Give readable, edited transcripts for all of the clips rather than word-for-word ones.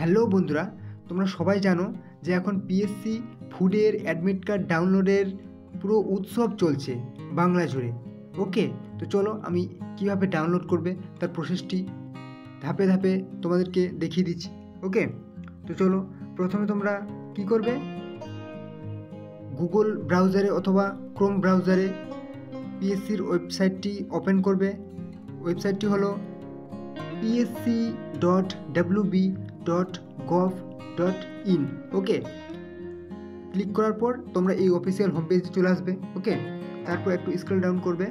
Hello বন্ধুরা, তোমরা সবাই জানো যে এখন পিএসসি ফুডের অ্যাডমিট কার্ড ডাউনলোডের পুরো উৎসব চলছে বাংলা জুড়ে। ওকে, তো চলো আমি কিভাবে ডাউনলোড করবে তার প্রসেসটি ধাপে ধাপে তোমাদেরকে দেখিয়ে দিচ্ছি। ওকে, তো চলো প্রথমে তোমরা কি করবে, গুগল ব্রাউজারে অথবা ক্রোম ব্রাউজারে পিএসসির ওয়েবসাইটটি ওপেন করবে। ওয়েবসাইটটি হলো psc.wb.gov.in। ওকে, ক্লিক করার পর তোমরা এই অফিসিয়াল হোম পেজে চলে আসবে। ওকে, তারপর একটু স্ক্রল ডাউন করবে।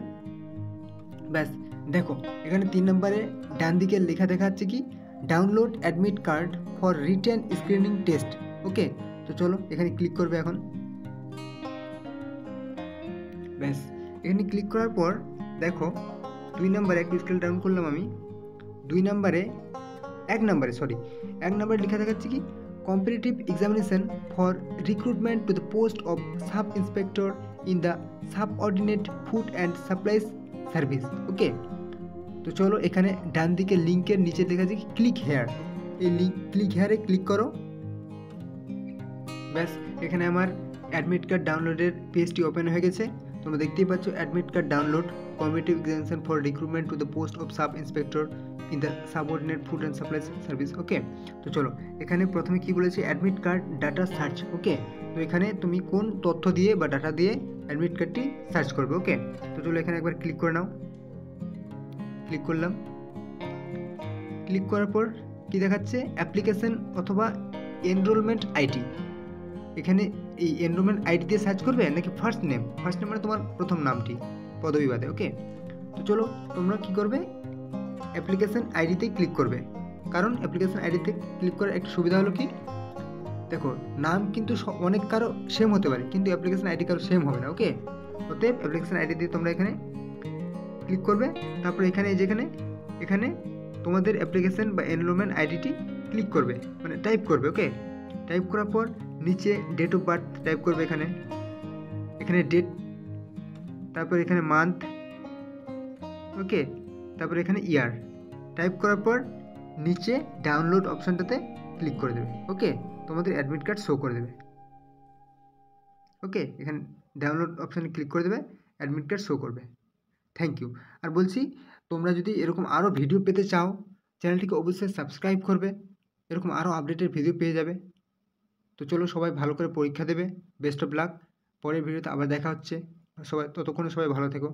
ব্যাস দেখো, এখানে 3 নম্বরে ডান দিকে লেখা দেখাচ্ছে কি, download admit card for written screening test. Okay, তো চলো এখানে ক্লিক করবে এখন। ব্যাস এখানে ক্লিক করার পর দেখো 2 নম্বরে একটু স্ক্রল ডাউন করলাম আমি। 1 নম্বরে লেখা দেখাচ্ছে কি, competitive examination for recruitment to the post of sub inspector in the subordinate food and supplies service. Okay, তো চলো এখানে ডান দিকে লিঙ্কের নিচে দেখা যাচ্ছে ক্লিক হেয়ার, এই ক্লিক হেয়ারে ক্লিক করো। ব্যাস এখানে আমার অ্যাডমিট কার্ড ডাউনলোডের পেজটি ওপেন হয়ে গেছে। তোমরা দেখতেই পাচ্ছ, admit card download, competitive examination for recruitment to the post of sub inspector in the subordinate food and supplies service. Okay, তো চলো এখানে প্রথমে কি বলেছে, admit card data search. Okay, তো এখানে তুমি কোন তথ্য দিয়ে বা ডাটা দিয়ে অ্যাডমিট কার্ডটি সার্চ করবে। ওকে, তো চলো এখানে একবার ক্লিক করে নাও। ক্লিক করলাম। ক্লিক করার পর কি দেখাচ্ছে, অ্যাপ্লিকেশন অথবা এনরোলমেন্ট আইডি। এখানে এই এনরোলমেন্ট আইডি দিয়ে সার্চ করবে নাকি ফার্স্ট নেম মানে তোমার প্রথম নামটি পদবী বাদে। ওকে, তো চলো তোমরা কি করবে, অ্যাপ্লিকেশন আইডিতে ক্লিক করবে। কারণ অ্যাপ্লিকেশন আইডিতে ক্লিক করার একটা সুবিধা হলো কি, দেখো নাম কিন্তু অনেক কারো সেম হতে পারে, কিন্তু অ্যাপ্লিকেশন আইডি কারো সেম হবে না। ওকে, অতএব অ্যাপ্লিকেশন আইডি দিয়ে তোমরা এখানে ক্লিক করবে। তারপর এখানে এখানে তোমাদের অ্যাপ্লিকেশন বা এনরোলমেন্ট আইডিটি ক্লিক করবে, মানে টাইপ করবে। ওকে, টাইপ করার পর নিচে ডেট অফ বার্থ টাইপ করবে, এখানে ডেট, তারপর এখানে মান্থ। ওকে, তারপর এখানে ইয়ার টাইপ করার পর নিচে ডাউনলোড অপশানটাতে ক্লিক করে দেবে। ওকে, তোমাদের অ্যাডমিট কার্ড শো করে দেবে। ওকে, এখানে ডাউনলোড অপশানে ক্লিক করে দেবে, অ্যাডমিট কার্ড শো করবে। Thank you. আর বলছি, তোমরা যদি এরকম আরও ভিডিও পেতে চাও, চ্যানেলটিকে অবশ্যই সাবস্ক্রাইব করবে, এরকম আরও আপডেটের ভিডিও পেয়ে যাবে। তো চলো সবাই ভালো করে পরীক্ষা দেবে, বেস্ট অফ লাক। পরের ভিডিওতে আবার দেখা হচ্ছে, ততক্ষণে সবাই ভালো থেকো।